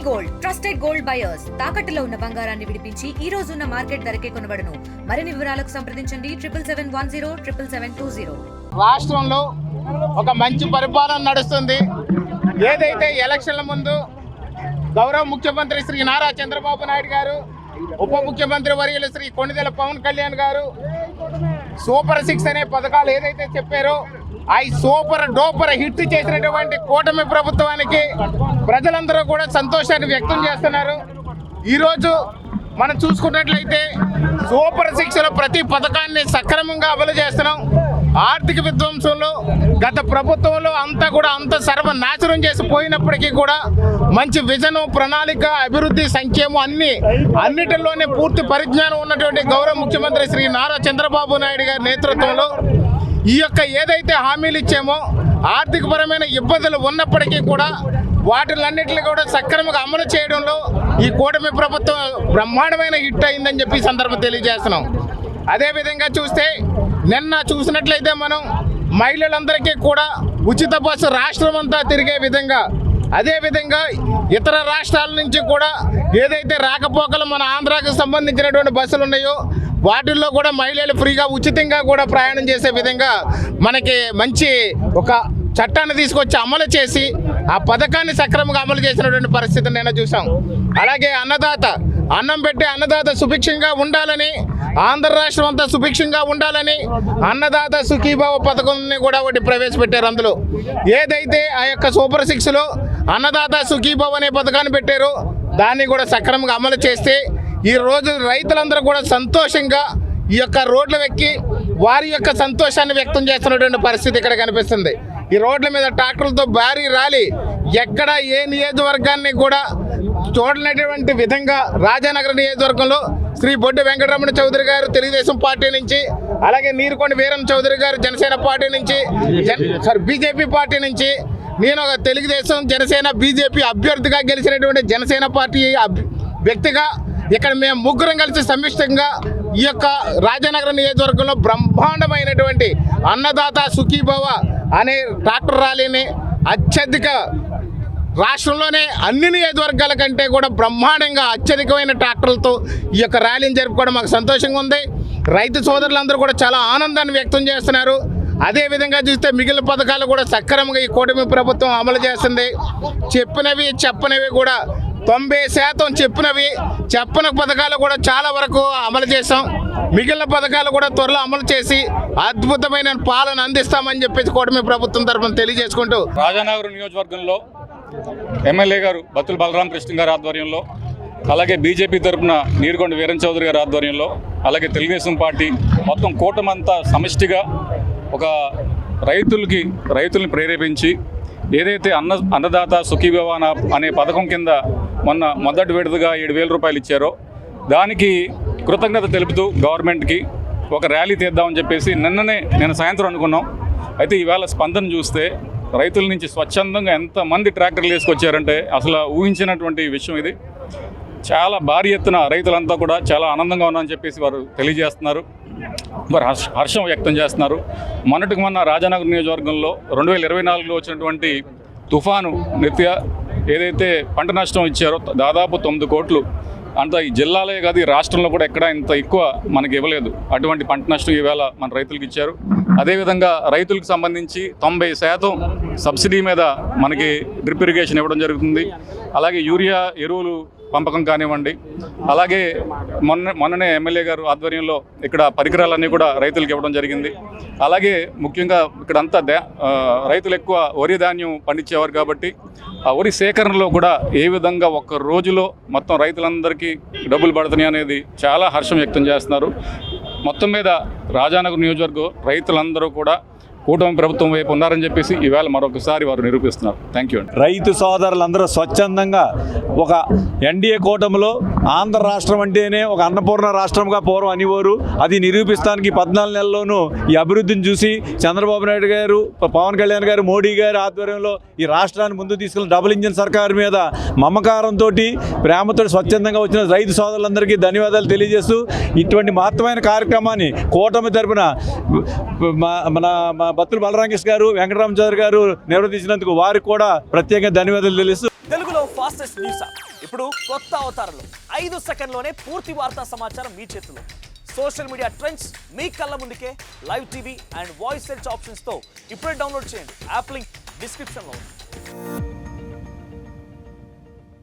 Gold trusted gold buyers తాకట్టులో ఉన్న బంగారాన్ని విడిపించి ఈ రోజు ఉన్న మార్కెట్ ధరకే కొనబడును. మరిన్ని వివరాలకు సంప్రదించండి 77107720. రాష్ట్రంలో ఒక మంచి పరిపాలన నడుస్తుంది. ఏదైతే ఎలక్షన్ల ముందు గౌరవ ముఖ్యమంత్రి శ్రీ నారా చంద్రబాబు నాయుడు గారు, ఉప ముఖ్యమంత్రి వర్యులు శ్రీ కొణిదెల పవన్ కళ్యాణ్ గారు సూపర్ 6 అనే పథకాలు ఏదైతే చెప్పారో అవి సూపర్ డూపర్ హిట్ చేసినటువంటి కూటమి ప్రభుత్వానికి ప్రజలందరూ కూడా సంతోషాన్ని వ్యక్తం చేస్తున్నారు. ఈరోజు మనం చూసుకున్నట్లయితే సూపర్ 6లో ప్రతి పథకాన్ని సక్రమంగా అమలు చేస్తున్నాం. ఆర్థిక విధ్వంసంలో గత ప్రభుత్వంలో అంత సర్వనాశనం చేసి పోయినప్పటికీ కూడా మంచి విజన్, ప్రణాళిక, అభివృద్ధి, సంక్షేమం అన్నిటిలోనే పూర్తి పరిజ్ఞానం ఉన్నటువంటి గౌరవ ముఖ్యమంత్రి శ్రీ నారా చంద్రబాబు నాయుడు గారి నేతృత్వంలో ఈ యొక్క ఏదైతే హామీలు ఇచ్చామో ఆర్థికపరమైన ఇబ్బందులు ఉన్నప్పటికీ కూడా వాటిలన్నింటినీ కూడా సక్రమంగా అమలు చేయడంలో ఈ కూటమి ప్రభుత్వం బ్రహ్మాండమైన హిట్ అయిందని చెప్పి సందర్భం తెలియజేస్తున్నాం. అదేవిధంగా నిన్న చూసినట్లయితే మనం మహిళలందరికీ కూడా ఉచిత బస్సు రాష్ట్రం అంతా తిరిగే విధంగా, అదేవిధంగా ఇతర రాష్ట్రాల నుంచి కూడా ఏదైతే రాకపోకలు మన ఆంధ్రాకి సంబంధించినటువంటి బస్సులు ఉన్నాయో వాటిల్లో కూడా మహిళలు ఫ్రీగా ఉచితంగా కూడా ప్రయాణం చేసే విధంగా మనకి మంచి ఒక చట్టాన్ని తీసుకొచ్చి అమలు చేసి ఆ పథకాన్ని సక్రమంగా అమలు చేసినటువంటి పరిస్థితిని నేను చూసాం. అలాగే అన్నం పెట్టే అన్నదాత సుభిక్షంగా ఉండాలని, ఆంధ్ర రాష్ట్రం అంతా సుభిక్షంగా ఉండాలని అన్నదాత సుఖీభావ పథకాన్ని కూడా ఒకటి ప్రవేశపెట్టారు. అందులో ఏదైతే ఆ యొక్క సూపర్ 6లో అన్నదాత సుఖీభావ అనే పథకాన్ని పెట్టారో దాన్ని కూడా సక్రమంగా అమలు చేస్తే ఈ రోజు రైతులందరూ కూడా సంతోషంగా ఈ యొక్క రోడ్లు ఎక్కి వారి యొక్క సంతోషాన్ని వ్యక్తం చేస్తున్నటువంటి పరిస్థితి ఇక్కడ కనిపిస్తుంది. ఈ రోడ్ల మీద ట్రాక్టర్లతో భారీ ర్యాలీ ఎక్కడ ఏ నియోజకవర్గాన్ని కూడా చూడనటువంటి విధంగా రాజానగరం నియోజకవర్గంలో శ్రీ బొడ్డు వెంకటరమణ చౌదరి గారు తెలుగుదేశం పార్టీ నుంచి, అలాగే నీరుకొండ వీరన్న చౌదరి గారు జనసేన పార్టీ నుంచి, బీజేపీ పార్టీ నుంచి, నేను ఒక తెలుగుదేశం జనసేన బీజేపీ అభ్యర్థిగా గెలిచినటువంటి జనసేన పార్టీ వ్యక్తిగా ఇక్కడ మేము ముగ్గురం కలిసి సమిష్టంగా ఈ యొక్క రాజానగరం నియోజకవర్గంలో బ్రహ్మాండమైనటువంటి అన్నదాత సుఖీభవ అనే ట్రాక్టర్ ర్యాలీని అత్యధిక రాష్ట్రంలోనే అన్ని నియోజకవర్గాల కంటే కూడా బ్రహ్మాండంగా అత్యధికమైన ట్రాక్టర్లతో ఈ యొక్క ర్యాలీని జరుపుకోవడం మాకు సంతోషంగా ఉంది. రైతు సోదరులందరూ కూడా చాలా ఆనందాన్ని వ్యక్తం చేస్తున్నారు. అదేవిధంగా చూస్తే మిగిలిన పథకాలు కూడా సక్రమంగా ఈ కూటమి ప్రభుత్వం అమలు చేస్తుంది. చెప్పనివి కూడా 90% చెప్పని పథకాలు కూడా చాలా వరకు అమలు చేసాం. మిగిలిన పథకాలు కూడా త్వరలో అమలు చేసి అద్భుతమైన పాలన అందిస్తామని చెప్పేసి కూటమి ప్రభుత్వం తరఫున తెలియజేసుకుంటూ రాజానగరం నియోజకవర్గంలో ఎమ్మెల్యే గారు బత్తుల బలరామకృష్ణ గారి ఆధ్వర్యంలో, అలాగే బీజేపీ తరఫున నీరుకొండ వీరన్న చౌదరి గారి ఆధ్వర్యంలో, అలాగే తెలుగుదేశం పార్టీ మొత్తం కూటమంతా సమిష్టిగా ఒక రైతుల్ని ప్రేరేపించి ఏదైతే అన్నదాత సుఖీభవ అనే పథకం కింద మొదటి విడతగా 7,000 రూపాయలు ఇచ్చారో దానికి కృతజ్ఞత తెలుపుతూ గవర్నమెంట్కి ఒక ర్యాలీ తీద్దామని చెప్పేసి నిన్న సాయంత్రం అనుకున్నాం. అయితే ఈవేళ స్పందన చూస్తే రైతుల నుంచి స్వచ్ఛందంగా ఎంతమంది ట్రాక్టర్లు వేసుకొచ్చారంటే అసలు ఊహించినటువంటి విషయం ఇది. చాలా భారీ ఎత్తున రైతులంతా కూడా చాలా ఆనందంగా ఉన్నారని చెప్పేసి వారు తెలియజేస్తున్నారు, వారు హర్షం వ్యక్తం చేస్తున్నారు. మొన్న రాజానగరం నియోజకవర్గంలో 2024లో వచ్చినటువంటి తుఫాను రీత్యా ఏదైతే పంట నష్టం ఇచ్చారో దాదాపు 9 కోట్లు, అంత ఈ జిల్లాలే కాదు ఈ రాష్ట్రంలో కూడా ఎక్కడ ఇంత ఎక్కువ మనకి ఇవ్వలేదు. అటువంటి పంట నష్టం ఈవేళ మన రైతులకు ఇచ్చారు. అదేవిధంగా రైతులకు సంబంధించి 90% సబ్సిడీ మీద మనకి డ్రిప్ ఇరిగేషన్ ఇవ్వడం జరుగుతుంది. అలాగే యూరియా ఎరువులు పంపకం కానివ్వండి, అలాగే మొన్ననే ఎమ్మెల్యే గారు ఆధ్వర్యంలో ఇక్కడ పరికరాలన్నీ కూడా రైతులకు ఇవ్వడం జరిగింది. అలాగే ముఖ్యంగా ఇక్కడంతా రైతులు ఎక్కువ వరి ధాన్యం పండించేవారు కాబట్టి ఆ వరి సేకరణలో కూడా ఏ విధంగా ఒక్క రోజులో మొత్తం రైతులందరికీ డబ్బులు పడుతున్నాయి అనేది చాలా హర్షం వ్యక్తం చేస్తున్నారు. మొత్తం మీద రాజానగరం నియోజకవర్గం రైతులందరూ కూడా కూటమి ప్రభుత్వం వైపు ఉన్నారని చెప్పేసి ఈవేళ మరొకసారి వారు నిరూపిస్తున్నారు. థ్యాంక్ యూ అండి. రైతు సోదరులందరూ స్వచ్ఛందంగా ఒక ఎన్డీఏ కూటమిలో ఆంధ్ర రాష్ట్రం అంటేనే ఒక అన్నపూర్ణ రాష్ట్రంగా పూర్వం అనేవారు. అది నిరూపిస్తానికి 14 నెలల్లోనూ ఈ అభివృద్ధిని చూసి చంద్రబాబు నాయుడు గారు, పవన్ కళ్యాణ్ గారు, మోడీ గారి ఆధ్వర్యంలో ఈ రాష్ట్రాన్ని ముందుకు తీసుకెళ్ళిన డబుల్ ఇంజిన్ సర్కారు మీద మమకారంతో ప్రేమతో స్వచ్ఛందంగా వచ్చిన రైతు సోదరులందరికీ ధన్యవాదాలు తెలియజేస్తూ ఇటువంటి మహత్తమైన కార్యక్రమాన్ని కూటమి తరపున మన బత్తుల బలరామకృష్ణ గారు, వెంకటరామ చౌదరి గారు నిర్వహించినందుకు వారికి కూడా ప్రత్యేకంగా ధన్యవాదాలు తెలుస్తూ తెలుగులో ఫాస్ట్ ఫాస్టెస్ట్ న్యూస్ యాప్ ఇప్పుడు కొత్త అవతారంలో 5 సెకండ్లోనే పూర్తి వార్తా సమాచారం మీ చేతిలో. సోషల్ మీడియా ట్రెండ్స్ మీ కళ్ళ ముందుకే live TV and voice search ఆప్షన్స్తో ఇప్పుడే డౌన్లోడ్ చేయండి. యాప్ లింక్ డిస్క్రిప్షన్లో ఉంది.